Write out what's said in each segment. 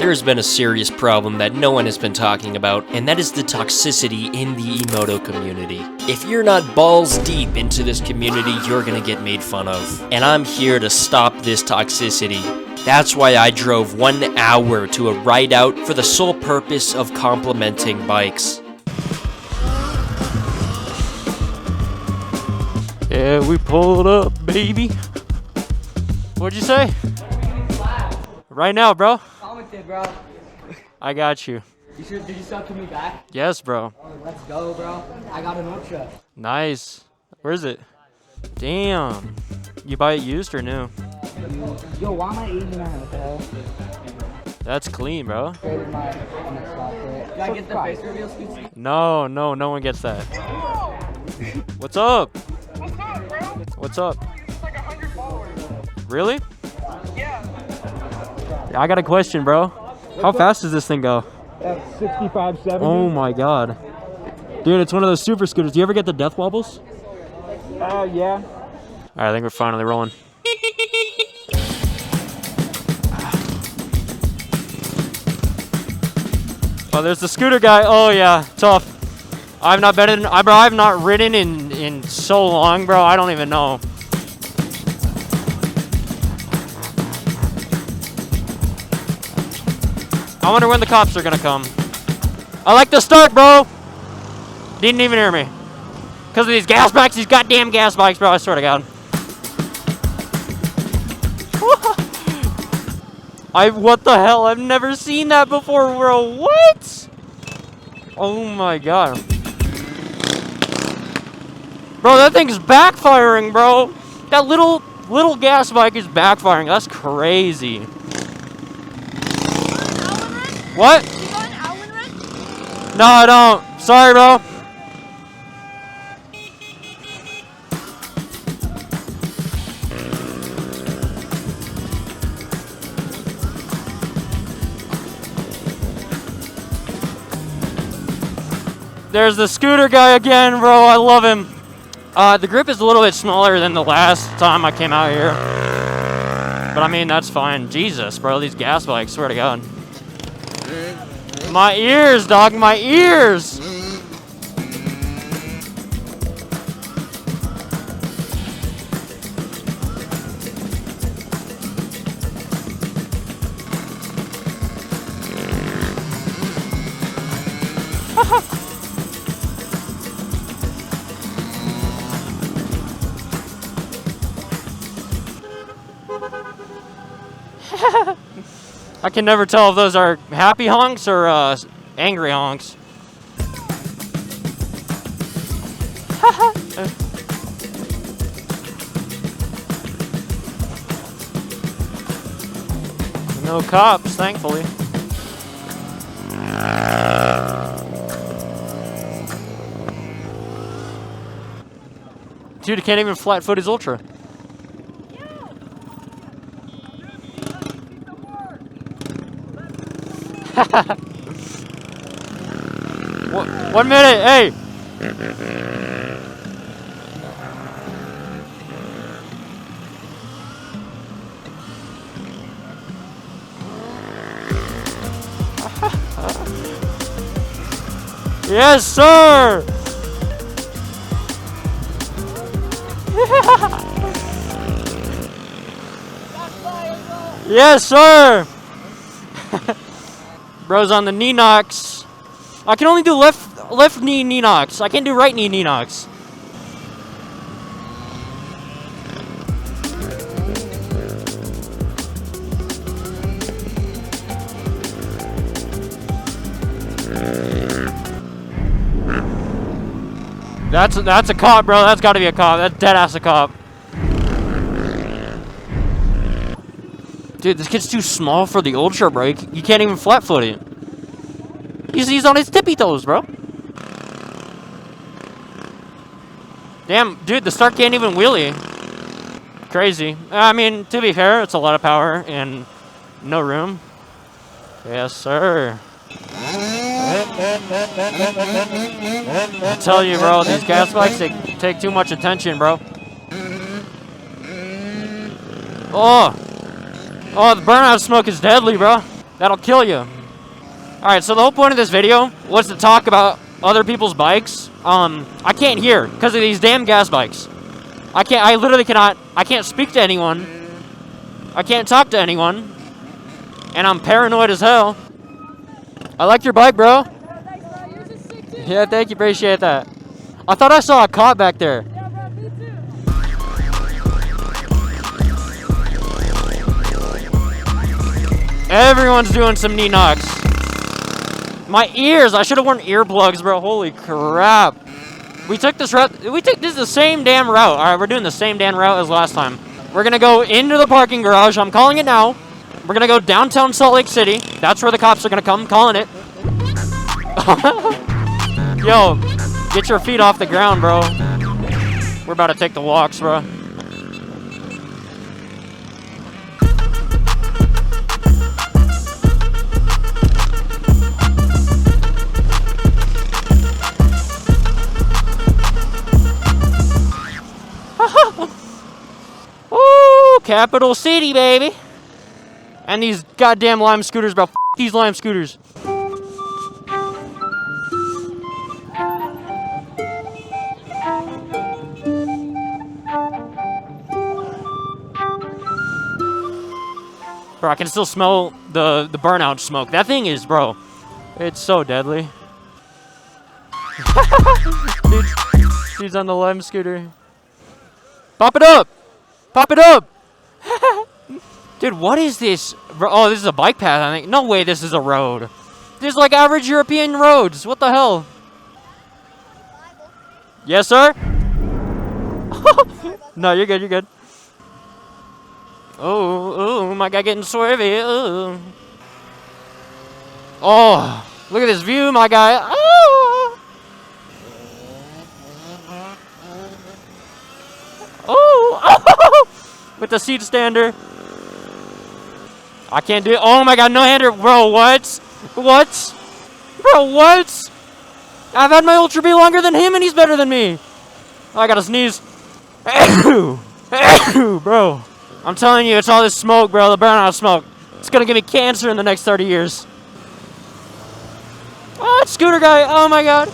there's been a serious problem that no one has been talking about, and that is the toxicity in the E-Moto community. If you're not balls deep into this community, you're gonna get made fun of. And I'm here to stop this toxicity. That's why I drove 1 hour to a ride out for the sole purpose of complimenting bikes. Yeah, we pulled up, baby. What'd you say? Right now, bro. Commented, bro. I got you. Did you suck me back? Yes, bro. Oh, let's go, bro. I got an ultra. Nice. Where is it? Damn. You buy it used or new? Yo, why am I 89? What the hell? That's clean, bro. Did I get the face reveal, Scootsy? No, no one gets that. What's up? What's up, bro? What's up? It's like 100 followers. Really? Yeah. I got a question, bro. How fast does this thing go? 65, 70. Oh my god. Dude, it's one of those super scooters. Do you ever get the death wobbles? Yeah. Alright, I think we're finally rolling. Oh, there's the scooter guy. Oh yeah, tough. I've not been in, bro, I've not ridden in so long, bro. I don't even know. I wonder when the cops are gonna come. I like the start, bro. Didn't even hear me. Because of these gas bikes, these goddamn gas bikes, bro. I swear to God. What the hell? I've never seen that before, bro. What? Oh my God. Bro, that thing's backfiring, bro. That little gas bike is backfiring. That's crazy. What? You got an Allen wrench? No, I don't. Sorry, bro. There's the scooter guy again, bro. I love him. The grip is a little bit smaller than the last time I came out here. But I mean, that's fine. Jesus, bro. These gas bikes, swear to God. My ears, dog, my ears! I can never tell if those are happy honks or angry honks. No cops, thankfully. Dude, I can't even flat foot his ultra. One minute, hey! Yes, sir! Yes, sir! Bro's on the knee knocks. I can only do left knee knocks. I can't do right knee knocks. That's a cop, bro. That's got to be a cop. That's dead ass a cop. Dude, this kid's too small for the ultra, bro. You can't even flat foot it. He's on his tippy toes, bro. Damn, dude, the start can't even wheelie. Crazy. I mean, to be fair, it's a lot of power and no room. Yes, sir. I tell you, bro, these gas bikes, they take too much attention, bro. Oh, the burnout smoke is deadly, bro. That'll kill you. Alright, so the whole point of this video was to talk about other people's bikes. I can't hear because of these damn gas bikes. I literally cannot, I can't speak to anyone. I can't talk to anyone. And I'm paranoid as hell. I like your bike, bro. Yeah, thank you, appreciate that. I thought I saw a cop back there. Everyone's doing some knee knocks. My ears, I should have worn earplugs, bro. Holy crap. We took this route, this is the same damn route. All right, we're doing the same damn route as last time. We're gonna go into the parking garage. I'm calling it now. We're gonna go downtown Salt Lake City. That's where the cops are gonna come, calling it. Yo, get your feet off the ground, bro. We're about to take the walks, bro. Ooh, capital city, baby. And these goddamn lime scooters, bro. F these lime scooters. Bro, I can still smell the burnout smoke. That thing is, bro, it's so deadly. Dude's on the lime scooter. Pop it up! Pop it up! Dude, what is this? Oh, this is a bike path, I think. No way this is a road. This is like average European roads. What the hell? Yes, sir? No, you're good, you're good. Oh, my guy getting swervy. Oh, look at this view, my guy. Oh, oh. With the seat stander. I can't do it. Oh my god, no hander. Bro, what? What? Bro, what? I've had my Ultra B longer than him and he's better than me. Oh, I gotta sneeze. Bro. I'm telling you, it's all this smoke, bro. The burnout smoke. It's gonna give me cancer in the next 30 years. Oh, it's scooter guy. Oh my god.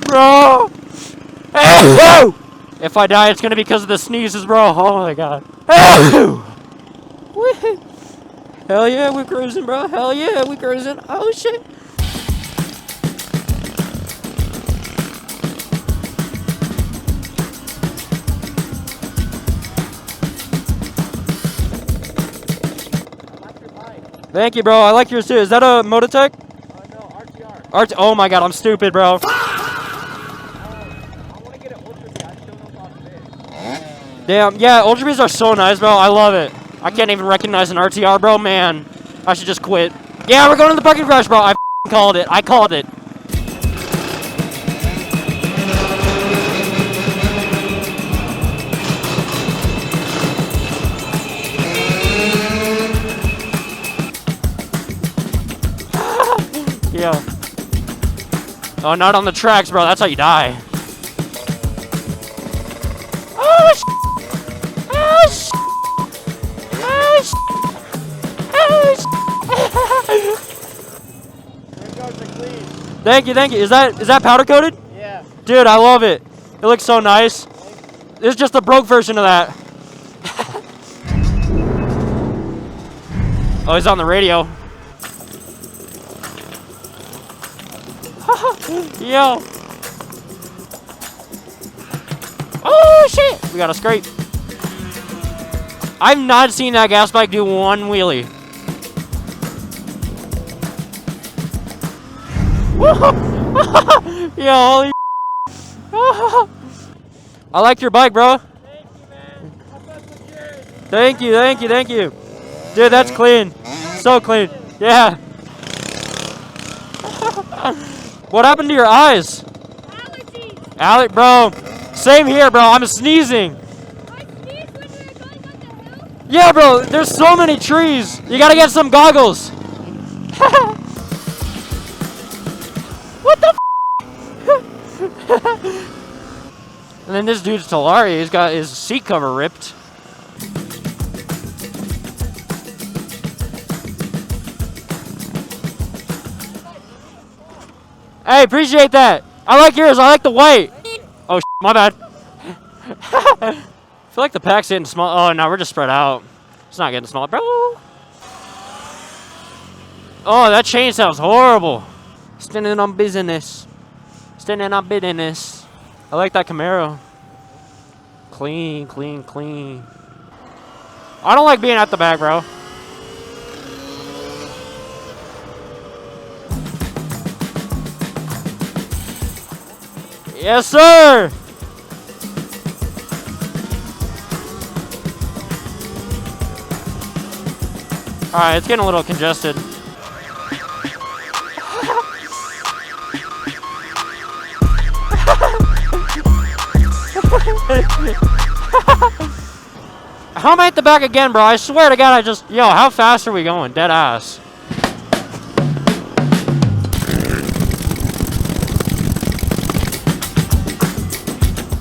Bro. If I die, it's gonna be because of the sneezes, bro. Oh my god. Hell yeah, we're cruising, bro. Hell yeah, we're cruising. Oh shit. Thank you, bro. I like yours too. Is that a Mototech? No, RTR. Oh my god, I'm stupid, bro. Damn, yeah, Ultra Bs are so nice, bro. I love it. I can't even recognize an RTR, bro. Man, I should just quit. Yeah, we're going to the parking garage, bro. I called it. I called it. Yeah. Oh, not on the tracks, bro. That's how you die. Oh, sh**. Oh, sh**. Oh, sh**. Oh, sh**. Thank you, thank you. Is that powder coated? Yeah. Dude, I love it. It looks so nice. This is just a broke version of that. Oh, he's on the radio. Yo. Oh, shit. We got a scrape. I've not seen that gas bike do one wheelie. Yo, holy I like your bike, bro. Thank you, man. I thought it was yours. Thank you, thank you, thank you. Dude, that's clean. So clean. Yeah. What happened to your eyes? Allergies. Bro. Same here, bro. I'm sneezing. I sneezed when we were going up the hill. Yeah, bro. There's so many trees. You gotta get some goggles. What the f? And then this dude's Talari. He's got his seat cover ripped. Hey, appreciate that. I like yours. I like the white. Oh, my bad. I feel like the pack's getting small. Oh, no, we're just spread out. It's not getting smaller, bro. Oh, that chain sounds horrible. Standing on business. Standing on business. I like that Camaro. Clean, clean, clean. I don't like being at the back, bro. Yes, sir. All right, it's getting a little congested. How am I at the back again, bro? I swear to God, yo, how fast are we going? Dead ass.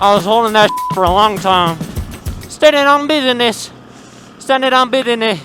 I was holding that for a long time. Standing on business. Standing on business.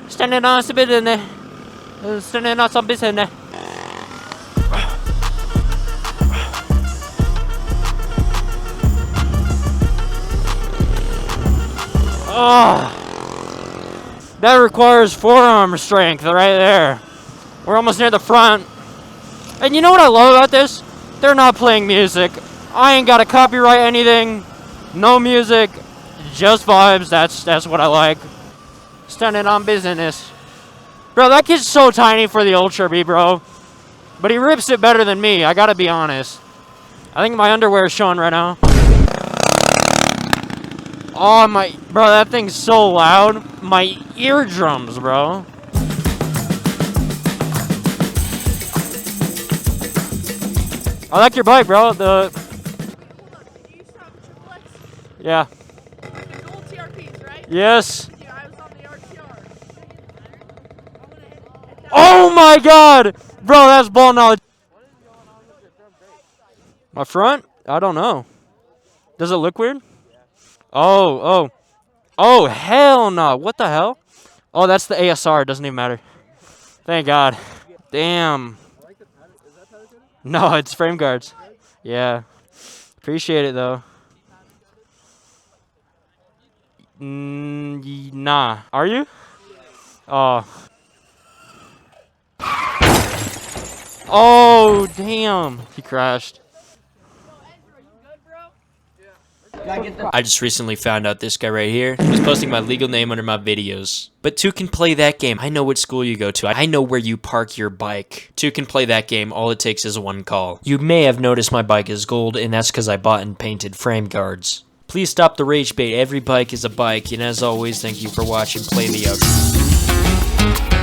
Standing on business. Standing on some business. Oh, that requires forearm strength right there. We're almost near the front. And you know what I love about this? They're not playing music. I ain't got to copyright anything. No music. Just vibes. That's what I like. Standing on business. Bro, that kid's so tiny for the Ultra B, bro. But he rips it better than me. I got to be honest. I think my underwear is showing right now. Oh my, bro, that thing's so loud. My eardrums, bro. I like your bike, bro. Yeah. Gold TRPs, right? Yes. Yeah, I was on the RTR. Oh my God, bro, that's ball knowledge. My front? I don't know. Does it look weird? Oh, hell no. What the hell? Oh, that's the ASR. It doesn't even matter. Thank God. Damn. No, it's frame guards. Yeah. Appreciate it, though. Nah. Are you? Oh. Oh, damn. He crashed. I just recently found out this guy right here was posting my legal name under my videos. But two can play that game. I know what school you go to. I know where you park your bike. Two can play that game. All it takes is one call. You may have noticed my bike is gold, and that's because I bought and painted frame guards. Please stop the rage bait. Every bike is a bike. And as always, thank you for watching. Play the outro.